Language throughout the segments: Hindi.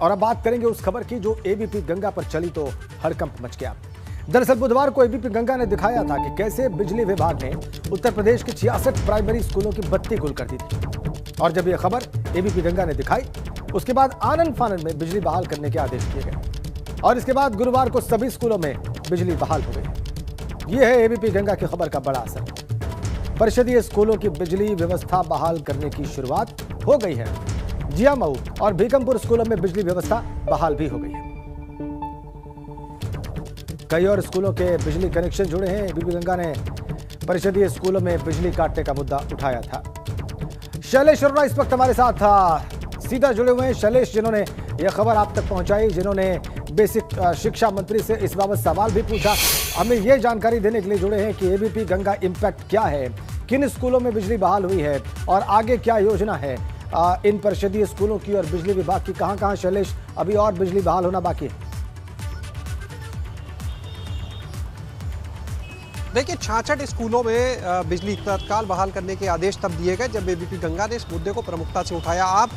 और अब बात करेंगे उस खबर की जो एबीपी गंगा पर चली तो हड़कंप मच गया। दरअसल बुधवार को एबीपी गंगा ने दिखाया था कि कैसे बिजली विभाग ने उत्तर प्रदेश के 66 प्राइमरी स्कूलों की बत्ती गुल कर दी थी। और जब यह खबर एबीपी गंगा ने दिखाई, उसके बाद आनन फानन में बिजली बहाल करने के आदेश दिए गए और इसके बाद गुरुवार को सभी स्कूलों में बिजली बहाल हो गई। यह है एबीपी गंगा की खबर का बड़ा असर। परिषदीय स्कूलों की बिजली व्यवस्था बहाल करने की शुरुआत हो गई है। जिया मऊ और भीकमपुर स्कूलों में बिजली व्यवस्था बहाल भी हो गई है। कई और स्कूलों के बिजली कनेक्शन जुड़े हैं। एबीपी गंगा ने परिषदीय स्कूलों में बिजली काटने का मुद्दा उठाया था। शैलेश अरोड़ा इस वक्त हमारे साथ सीधा जुड़े हुए हैं। शैलेश, जिन्होंने यह खबर आप तक पहुंचाई, जिन्होंने बेसिक शिक्षा मंत्री से इस बाबत सवाल भी पूछा, हमें यह जानकारी देने के लिए जुड़े हैं कि एबीपी गंगा इम्पैक्ट क्या है, किन स्कूलों में बिजली बहाल हुई है और आगे क्या योजना है इन परिषदीय स्कूलों की और बिजली विभाग की। कहां-कहां शैलेश अभी और बिजली बहाल होना बाकी है? देखिए, 66 स्कूलों में बिजली तत्काल बहाल करने के आदेश तब दिए गए जब एबीपी गंगा ने इस मुद्दे को प्रमुखता से उठाया। आप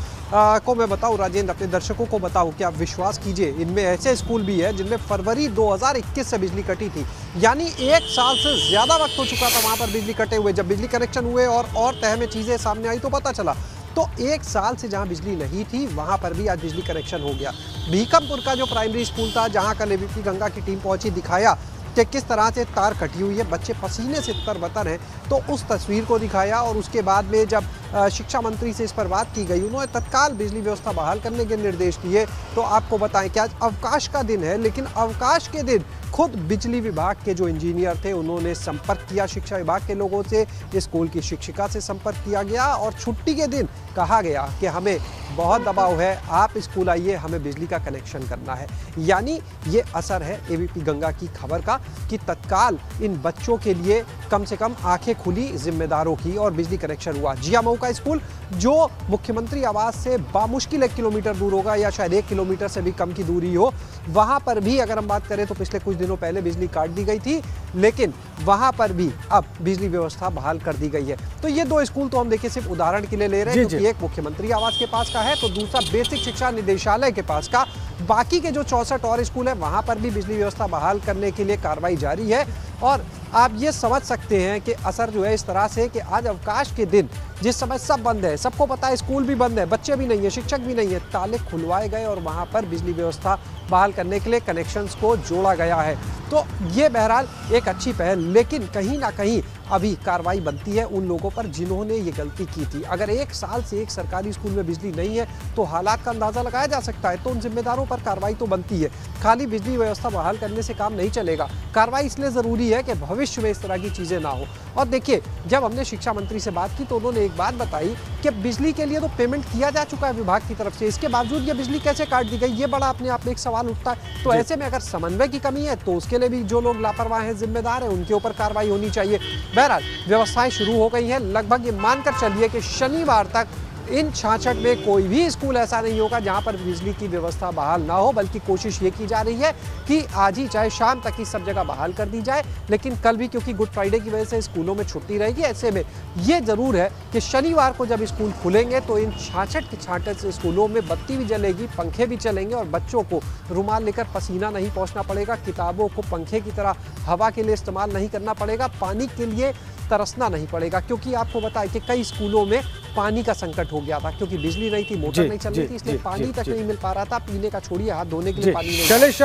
को मैं बताऊं राजेंद्र, अपने दर्शकों को बताऊं कि आप विश्वास कीजिए, इनमें ऐसे स्कूल भी है जिनमें फरवरी 2021 से बिजली कटी थी, यानी 1 साल से ज़्यादा वक्त हो चुका था वहाँ पर बिजली कटे हुए। जब बिजली कनेक्शन हुए और तह में चीज़ें सामने आई तो पता चला, तो 1 साल से जहाँ बिजली नहीं थी वहाँ पर भी आज बिजली कनेक्शन हो गया। भीकमपुर का जो प्राइमरी स्कूल था, जहाँ कल एबीपी गंगा की टीम पहुँची, दिखाया कि किस तरह से तार कटी हुई है, बच्चे पसीने से तरबतर हैं, तो उस तस्वीर को दिखाया। और उसके बाद में जब शिक्षा मंत्री से इस पर बात की गई, उन्होंने तत्काल बिजली व्यवस्था बहाल करने के निर्देश दिए। तो आपको बताएं कि आज अवकाश का दिन है, लेकिन अवकाश के दिन खुद बिजली विभाग के जो इंजीनियर थे उन्होंने संपर्क किया शिक्षा विभाग के लोगों से, स्कूल की शिक्षिका से संपर्क किया गया और छुट्टी के दिन कहा गया कि हमें बहुत दबाव है, आप स्कूल आइए, हमें बिजली का कनेक्शन करना है। यानी ये असर है एबीपी गंगा की खबर का कि तत्काल इन बच्चों के लिए कम से कम आंखें खुली जिम्मेदारों की और बिजली कनेक्शन हुआ। जिया मऊ का स्कूल जो मुख्यमंत्री आवास से बामुश्किल 1 किलोमीटर दूर होगा या शायद 1 किलोमीटर से भी कम की दूरी हो, वहां पर भी अगर हम बात करें तो पिछले कुछ दिनों पहले बिजली काट दी गई थी, लेकिन वहां पर भी अब बिजली व्यवस्था बहाल कर दी गई है। तो ये 2 स्कूल तो हम देखिए सिर्फ उदाहरण के लिए ले रहे हैं, क्योंकि एक मुख्यमंत्री आवास के पास का है तो दूसरा बेसिक शिक्षा निदेशालय के पास का। बाकी के जो 64 और स्कूल है वहां पर भी बिजली व्यवस्था बहाल करने के लिए कार्रवाई जारी है। और आप ये समझ सकते हैं कि असर जो है इस तरह से कि आज अवकाश के दिन जिस समय सब बंद है, सबको पता है स्कूल भी बंद है, बच्चे भी नहीं है, शिक्षक भी नहीं है, ताले खुलवाए गए और वहां पर बिजली व्यवस्था बहाल करने के लिए कनेक्शंस को जोड़ा गया है। तो ये बहरहाल एक अच्छी पहल, लेकिन कहीं ना कहीं अभी कार्रवाई बनती है उन लोगों पर जिन्होंने ये गलती की थी। अगर 1 साल से एक सरकारी स्कूल में बिजली नहीं है तो हालात का अंदाजा लगाया जा सकता है, तो उन जिम्मेदारों पर कार्रवाई तो बनती है। खाली बिजली व्यवस्था बहाल करने से काम नहीं चलेगा, कार्रवाई इसलिए जरूरी है कि भविष्य में इस तरह की चीजें ना हो। और देखिए, जब हमने शिक्षा मंत्री से बात की तो उन्होंने एक बात बताई कि बिजली के लिए तो पेमेंट किया जा चुका है विभाग की तरफ से, इसके बावजूद ये बिजली कैसे काट दी गई, ये बड़ा अपने आप में एक सवाल उठता है। तो ऐसे में अगर समन्वय की कमी है तो उसके लिए भी जो लोग लापरवाह हैं, जिम्मेदार हैं, उनके ऊपर कार्रवाई होनी चाहिए। बहरहाल व्यवस्थाएं शुरू हो गई हैं। लगभग ये मानकर चलिए कि शनिवार तक इन 66 में कोई भी स्कूल ऐसा नहीं होगा जहां पर बिजली की व्यवस्था बहाल ना हो, बल्कि कोशिश ये की जा रही है कि आज ही चाहे शाम तक ही सब जगह बहाल कर दी जाए। लेकिन कल भी क्योंकि गुड फ्राइडे की वजह से स्कूलों में छुट्टी रहेगी, ऐसे में ये जरूर है कि शनिवार को जब स्कूल खुलेंगे तो इन 66 के 66 स्कूलों में बत्ती भी जलेगी, पंखे भी चलेंगे और बच्चों को रुमाल लेकर पसीना नहीं पहुंचना पड़ेगा, किताबों को पंखे की तरह हवा के लिए इस्तेमाल नहीं करना पड़ेगा, पानी के लिए तरसना नहीं पड़ेगा। क्योंकि आपको बताएं कि कई स्कूलों में पानी का संकट हो गया था, क्योंकि बिजली नहीं थी, मोटर नहीं चल रही थी, इसलिए पानी तक नहीं मिल पा रहा था, पीने का छोड़िए हाथ धोने के लिए पानी नहीं। शैलेश,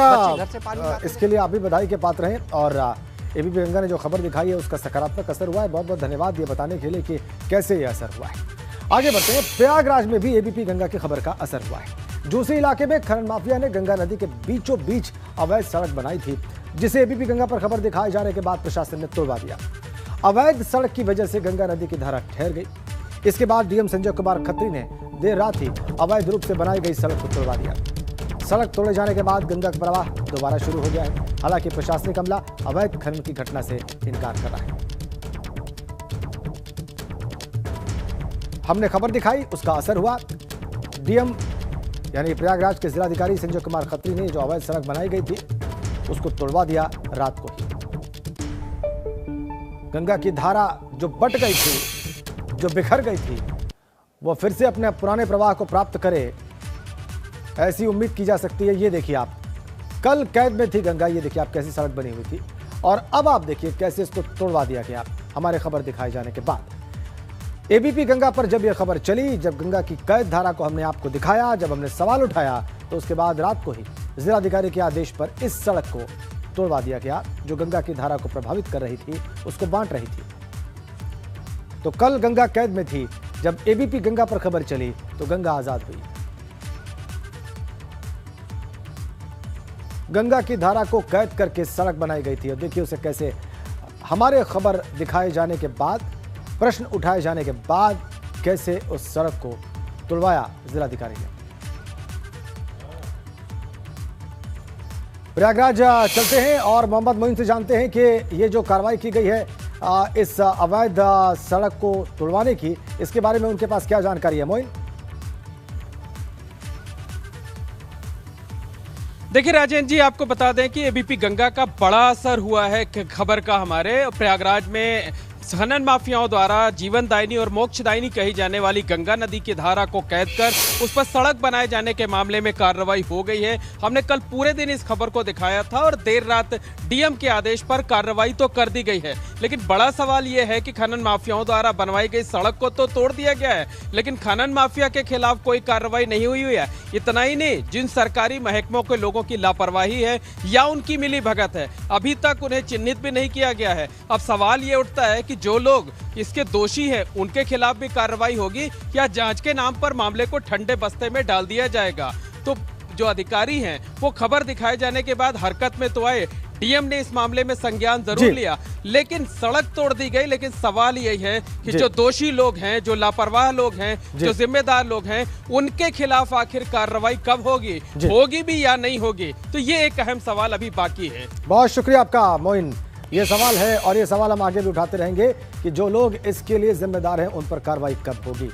इसके लिए आप भी बधाई के पात्र हैं और एबीपी गंगा ने जो खबर दिखाई है उसका सकारात्मक असर हुआ है। बहुत बहुत धन्यवाद ये बताने के लिए कि कैसे ये असर हुआ है। आगे बढ़ते हैं। प्रयागराज में भी एबीपी गंगा की खबर का असर हुआ है। जोशी इलाके में खनन माफिया ने गंगा नदी के बीचों बीच अवैध सड़क बनाई थी, जिसे एबीपी गंगा पर खबर दिखाए जाने के बाद प्रशासन ने तोड़वा दिया। अवैध सड़क की वजह से गंगा नदी की धारा ठहर गई। इसके बाद डीएम संजय कुमार खत्री ने देर रात ही अवैध रूप से बनाई गई सड़क को तोड़वा दिया। सड़क तोड़े जाने के बाद गंगा का प्रवाह दोबारा शुरू हो गया है। हालांकि प्रशासनिक अमला अवैध खनन की घटना से इनकार कर रहा है। हमने खबर दिखाई, उसका असर हुआ। डीएम यानी प्रयागराज के जिलाधिकारी संजय कुमार खत्री ने जो अवैध सड़क बनाई गई थी उसको तोड़वा दिया रात को ही। गंगा की धारा जो बट गई थी, जो बिखर गई थी, वो फिर से अपने पुराने प्रवाह को प्राप्त करे, ऐसी उम्मीद की जा सकती है। ये देखिए आप, कल कैद में थी गंगा, ये देखिए आप कैसी सड़क बनी हुई थी, और अब आप देखिए कैसे इसको तोड़वा दिया गया हमारे खबर दिखाए जाने के बाद। एबीपी गंगा पर जब यह खबर चली, जब गंगा की कैद धारा को हमने आपको दिखाया, जब हमने सवाल उठाया, तो उसके बाद रात को ही जिलाधिकारी के आदेश पर इस सड़क को तोड़वा दिया गया जो गंगा की धारा को प्रभावित कर रही थी, उसको बांट रही थी। तो कल गंगा कैद में थी, जब एबीपी गंगा पर खबर चली तो गंगा आजाद हुई। गंगा की धारा को कैद करके सड़क बनाई गई थी, और देखिए उसे कैसे हमारे खबर दिखाए जाने के बाद, प्रश्न उठाए जाने के बाद कैसे उस सड़क को तुड़वाया जिलाधिकारी ने। प्रयागराज चलते हैं और मोहम्मद मोइन से जानते हैं कि ये जो कार्रवाई की गई है इस अवैध सड़क को तुड़वाने की, इसके बारे में उनके पास क्या जानकारी है। मोइन, देखिए राजेंद्र जी, आपको बता दें कि एबीपी गंगा का बड़ा असर हुआ है खबर का। हमारे प्रयागराज में खनन माफियाओं द्वारा जीवनदायिनी और मोक्षदायिनी कही जाने वाली गंगा नदी की धारा को कैद कर उस पर सड़क बनाए जाने के मामले में कार्रवाई हो गई है। हमने कल पूरे दिन इस खबर को दिखाया था और देर रात डीएम के आदेश पर कार्रवाई तो कर दी गई है, लेकिन बड़ा सवाल यह है कि खनन माफियाओं द्वारा बनवाई गई सड़क को तो तोड़ दिया गया है, लेकिन खनन माफिया के खिलाफ कोई कार्रवाई नहीं हुई है। इतना ही नहीं, जिन सरकारी महकमों के लोगों की लापरवाही है या उनकी मिली भगत है, अभी तक उन्हें चिन्हित भी नहीं किया गया है। अब सवाल ये उठता है कि जो लोग इसके दोषी हैं उनके खिलाफ भी कार्रवाई होगी या जांच के नाम पर मामले को ठंडे बस्ते में डाल दिया जाएगा। तो जो अधिकारी हैं वो खबर दिखाए जाने के बाद हरकत में तो आए, डीएम ने इस मामले में संज्ञान जरूर लिया, लेकिन सड़क तोड़ दी गई। लेकिन सवाल यही है कि जो दोषी लोग हैं, जो लापरवाह लोग हैं, जो जिम्मेदार लोग हैं, उनके खिलाफ आखिर कार्रवाई कब होगी, होगी भी या नहीं होगी, तो ये एक अहम सवाल अभी बाकी है। बहुत शुक्रिया आपका मोइन। ये सवाल है और ये सवाल हम आगे भी उठाते रहेंगे कि जो लोग इसके लिए जिम्मेदार हैं उन पर कार्रवाई कब होगी।